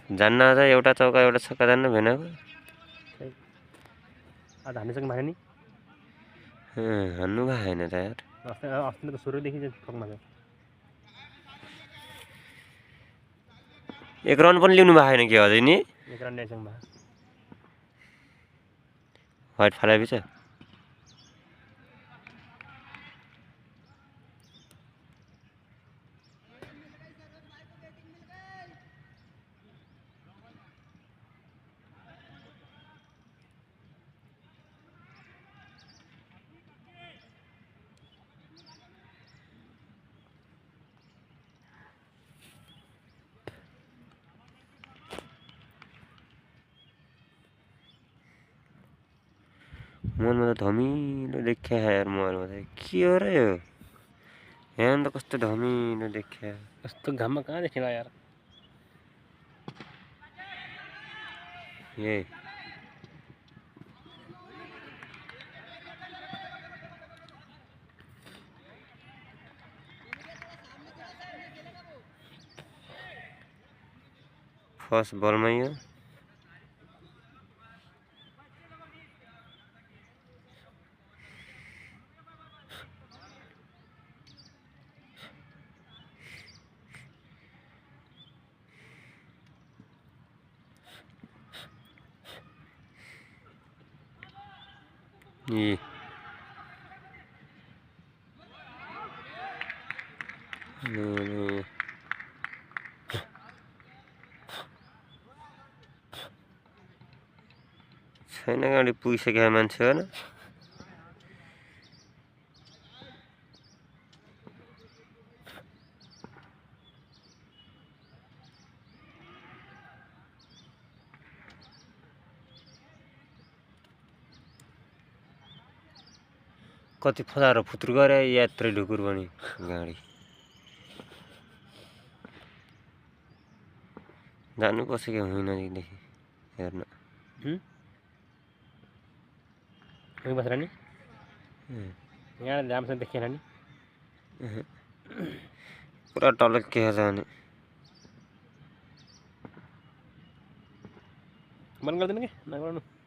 जान्न त एउटा चौका एउटा छक्का जान्न भेनाको आज हामीसँग माने नि हान्नु भए होइन त यार अस्ति त सुरुदेखि ठोक्न छ एक रन पनि लिनु भए होइन कि अझै नि एक रन ल्याइसँग भए वाइट फालेपछि मोबाइलमा त धमिलो देखिया यार मोबाइलमा त के हो र यो यहाँ त कस्तो धमिलो देखिया यस्तो घाममा कहाँ देखिँला यार यही फर्स्ट बलमै यो छैन गाडी पुगिसक्यो मान्छे हो न कति फसाएर फुत्रुक गरे यात्रै ढुकुर पनि गाडी जानुपर्छ कि होइन नजिकदेखि हेर्न बसेर नि यहाँ राम्रोसँग देखिएन नि पुरा टलक्के जाने बन्द गरिदिनु कि नगर्नु